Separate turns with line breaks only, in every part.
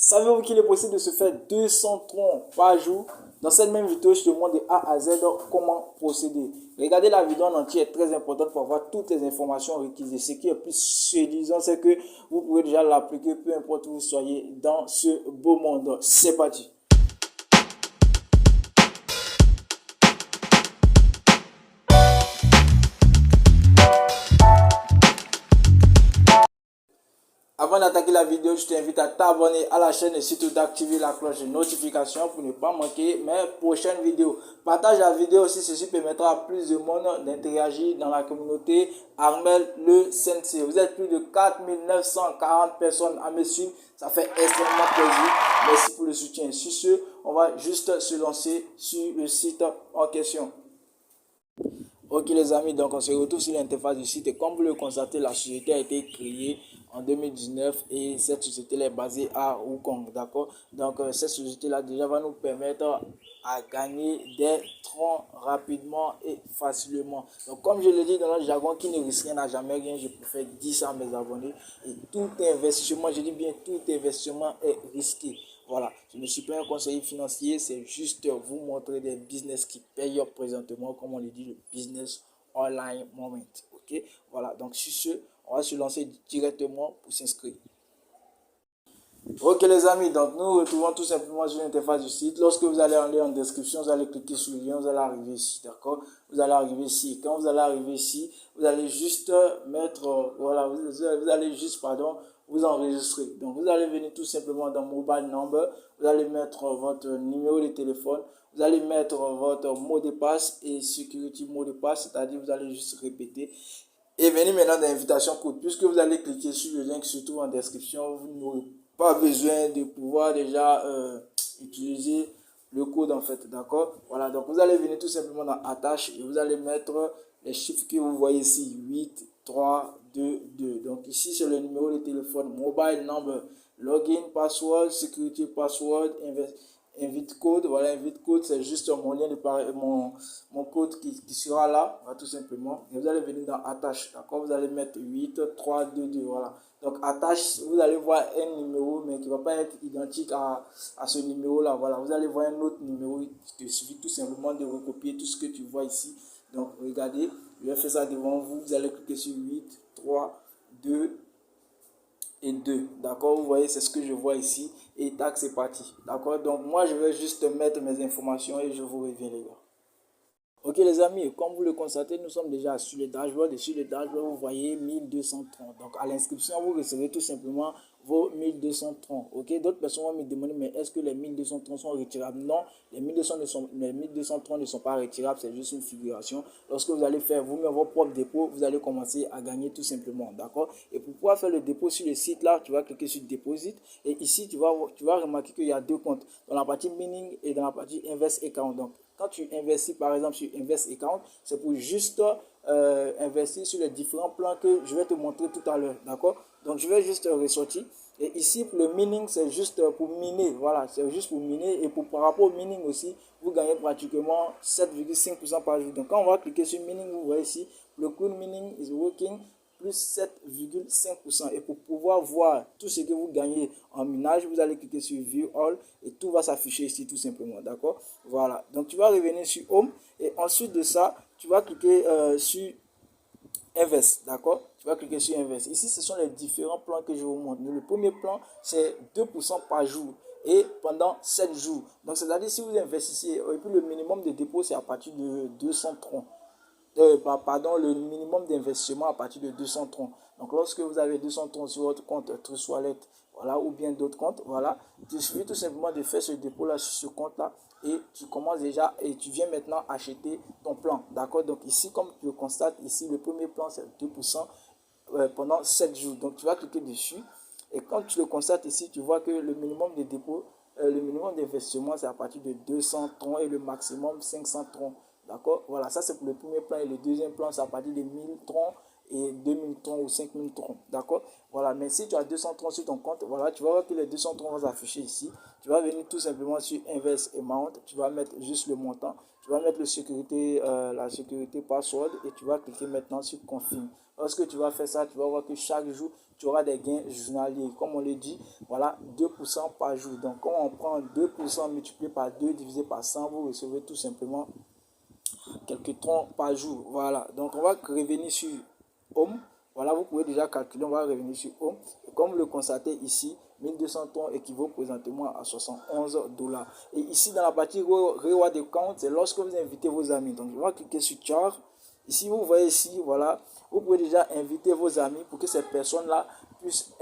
Savez-vous qu'il est possible de se faire 200 troncs par jour? Dans cette même vidéo, je te montre de A à Z comment procéder. Regardez la vidéo en entier, est très importante pour avoir toutes les informations requises. Ce qui est plus séduisant, c'est que vous pouvez déjà l'appliquer peu importe où vous soyez dans ce beau monde. C'est parti. Avant d'attaquer la vidéo, je t'invite à t'abonner à la chaîne et surtout d'activer la cloche de notification pour ne pas manquer mes prochaines vidéos. Partage la vidéo aussi, ceci permettra à plus de monde d'interagir dans la communauté Armel le Sensei. Vous êtes plus de 4940 personnes à me suivre, ça fait extrêmement plaisir. Merci pour le soutien. Sur ce, on va juste se lancer sur le site en question. Ok les amis, donc on se retrouve sur l'interface du site et comme vous le constatez, la société a été créée en 2019 et cette société est basée à Hong Kong, d'accord. Donc cette société là déjà va nous permettre à gagner des troncs rapidement et facilement. Donc comme je l'ai dit dans le jargon, qui ne risque rien n'a jamais rien, je préfère dire ça à mes abonnés. Et tout investissement, je dis bien tout investissement est risqué. Voilà, je ne suis pas un conseiller financier, c'est juste vous montrer des business qui payent présentement, comme on le dit, le business online moment. Ok, voilà, donc sur ce, on va se lancer directement pour s'inscrire. Ok les amis, donc nous retrouvons tout simplement sur l'interface du site. Lorsque vous allez aller en description, vous allez cliquer sur le lien, vous allez arriver ici, d'accord. Vous allez arriver ici. Quand vous allez arriver ici, vous allez juste mettre, voilà, vous allez juste, pardon, vous enregistrer. Donc vous allez venir tout simplement dans mobile number, vous allez mettre votre numéro de téléphone, vous allez mettre votre mot de passe et security mot de passe, c'est-à-dire vous allez juste répéter. Et venez maintenant dans l'invitation code. Puisque vous allez cliquer sur le lien qui se trouve en description, vous n'aurez pas besoin de pouvoir déjà utiliser le code en fait, d'accord. Voilà, donc vous allez venir tout simplement dans attache et vous allez mettre les chiffres que vous voyez ici, 8 3 2 2. Donc ici c'est le numéro de téléphone, mobile number, login password, security password, invite code. Voilà, invite code, c'est juste mon lien de mon code qui sera là, voilà, tout simplement. Et vous allez venir dans attache, d'accord. Vous allez mettre 8 3 2 2. Voilà, donc attache, vous allez voir un numéro mais qui va pas être identique à ce numéro là. Voilà, vous allez voir un autre numéro. Il te suffit tout simplement de recopier tout ce que tu vois ici. Donc regardez, je vais faire ça devant vous. Vous allez cliquer sur 8 3 2 et 2, d'accord. Vous voyez, c'est ce que je vois ici et tac, c'est parti, d'accord. Donc moi je vais juste mettre mes informations et je vous reviens les gars. Ok les amis, comme vous le constatez, nous sommes déjà sur le dashboard et sur le dashboard vous voyez 1230. Donc à l'inscription vous recevez tout simplement vos 1230. Ok, d'autres personnes vont me demander mais est-ce que les 1230 sont retirables? Non, les 1230 ne sont pas retirables, c'est juste une figuration. Lorsque vous allez faire vous-même vos propres dépôts, vous allez commencer à gagner tout simplement, d'accord. Et pour pouvoir faire le dépôt sur le site là, tu vas cliquer sur Deposit et ici tu vas remarquer qu'il y a deux comptes, dans la partie Mining et dans la partie Invest Account. Donc quand tu investis par exemple sur Invest Account, c'est pour juste investir sur les différents plans que je vais te montrer tout à l'heure, d'accord. Donc je vais juste ressortir et ici pour le mining c'est juste pour miner, voilà, c'est juste pour miner et par rapport au mining aussi vous gagnez pratiquement 7,5% par jour. Donc quand on va cliquer sur mining, vous voyez ici le cool mining is working plus 7,5%. Et pour pouvoir voir tout ce que vous gagnez en minage, vous allez cliquer sur View All et tout va s'afficher ici tout simplement, d'accord. Voilà, donc tu vas revenir sur Home et ensuite de ça, tu vas cliquer sur Invest, d'accord. Tu vas cliquer sur Invest. Ici, ce sont les différents plans que je vous montre. Le premier plan, c'est 2% par jour et pendant 7 jours. Donc, c'est-à-dire si vous investissez, et puis le minimum de dépôt, c'est à partir de 200 troncs. Le minimum d'investissement à partir de 200 troncs. Donc, lorsque vous avez 200 troncs sur votre compte Trust Wallet, voilà, ou bien d'autres comptes, voilà, il suffit tout simplement de faire ce dépôt-là sur ce compte-là et tu commences déjà et tu viens maintenant acheter ton plan, d'accord. Donc, ici, comme tu le constates, ici, le premier plan, c'est 2% pendant 7 jours. Donc, tu vas cliquer dessus et quand tu le constates ici, tu vois que le minimum de dépôt, le minimum d'investissement, c'est à partir de 200 troncs et le maximum 500 troncs. D'accord, voilà, ça c'est pour le premier plan et le deuxième plan c'est à partir de 1000 troncs et 2000 troncs ou 5000 troncs, d'accord. Voilà, mais si tu as 200 troncs sur ton compte, voilà, tu vas voir que les 200 troncs vont s'afficher ici. Tu vas venir tout simplement sur Invest Amount, tu vas mettre juste le montant, tu vas mettre la sécurité password et tu vas cliquer maintenant sur Confirm. Lorsque tu vas faire ça, tu vas voir que chaque jour, tu auras des gains journaliers. Comme on le dit, voilà, 2% par jour. Donc, quand on prend 2% multiplié par 2 divisé par 100, vous recevez tout simplement quelques troncs par jour. Voilà, donc on va revenir sur Home. Voilà, vous pouvez déjà calculer, on va revenir sur Home. Et comme vous le constatez ici, 1200 troncs équivaut présentement à 71 $. Et ici, dans la partie Reward Account, c'est lorsque vous invitez vos amis. Donc, je vais cliquer sur Char. Ici, vous voyez ici, voilà, vous pouvez déjà inviter vos amis pour que ces personnes-là puissent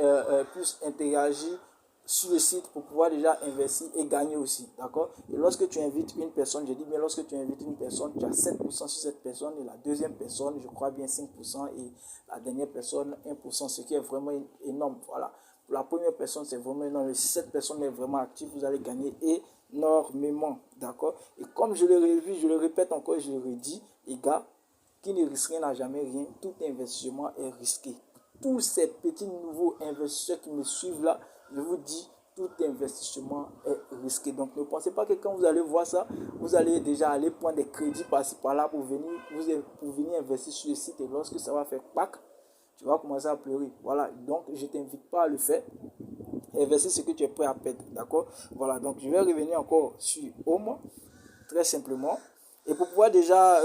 interagir sur le site pour pouvoir déjà investir et gagner aussi, d'accord. Et lorsque tu invites une personne, je dis bien lorsque tu invites une personne, tu as 7% sur cette personne et la deuxième personne, je crois bien 5% et la dernière personne 1%, ce qui est vraiment énorme. Voilà, pour la première personne c'est vraiment énorme. Et si cette personne est vraiment active, vous allez gagner énormément, d'accord. Et comme je le revis, je le répète encore, je le redis, les gars, qui ne risque rien n'a jamais rien. Tout investissement est risqué. Tous ces petits nouveaux investisseurs qui me suivent là, je vous dis, tout investissement est risqué. Donc ne pensez pas que quand vous allez voir ça, vous allez déjà aller prendre des crédits par-ci par-là pour venir investir sur le site. Et lorsque ça va faire pack, tu vas commencer à pleurer. Voilà, donc je ne t'invite pas à le faire. Investir ce que tu es prêt à perdre. D'accord. Voilà, donc je vais revenir encore sur Home, très simplement. Et pour pouvoir déjà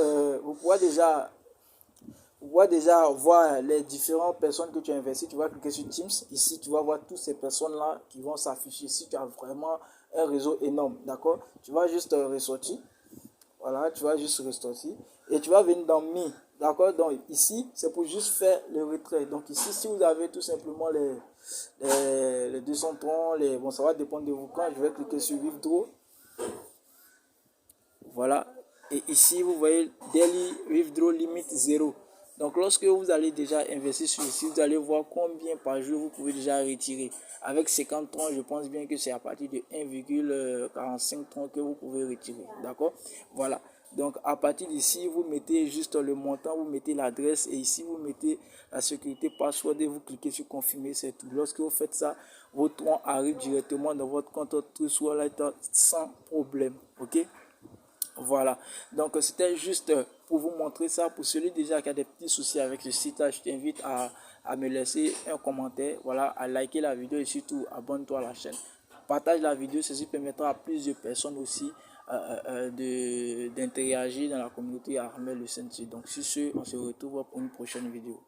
voir les différentes personnes que tu as investi, tu vas cliquer sur Teams. Ici, tu vas voir toutes ces personnes-là qui vont s'afficher. Si tu as vraiment un réseau énorme, d'accord, tu vas juste ressortir. Voilà, tu vas juste ressortir. Et tu vas venir dans Mi, d'accord. Donc ici, c'est pour juste faire le retrait. Donc ici, si vous avez tout simplement les 200 troncs, bon, ça va dépendre de vous. Quand je vais cliquer sur Withdraw, voilà. Et ici, vous voyez Daily Withdraw Limit 0. Donc, lorsque vous allez déjà investir sur ici, vous allez voir combien par jour vous pouvez déjà retirer. Avec 50 troncs, je pense bien que c'est à partir de 1,45 troncs que vous pouvez retirer. D'accord? Voilà. Donc, à partir d'ici, vous mettez juste le montant, vous mettez l'adresse et ici, vous mettez la sécurité password et vous cliquez sur confirmer, c'est tout. Lorsque vous faites ça, vos troncs arrivent directement dans votre compte Trust Wallet sans problème. OK? Voilà, donc c'était juste pour vous montrer ça. Pour celui déjà qui a des petits soucis avec ce site là, je t'invite à me laisser un commentaire, voilà, à liker la vidéo et surtout abonne-toi à la chaîne. Partage la vidéo, ceci permettra à plus de personnes aussi d'interagir dans la communauté Armel Le Sentier. Donc sur ce, on se retrouve pour une prochaine vidéo.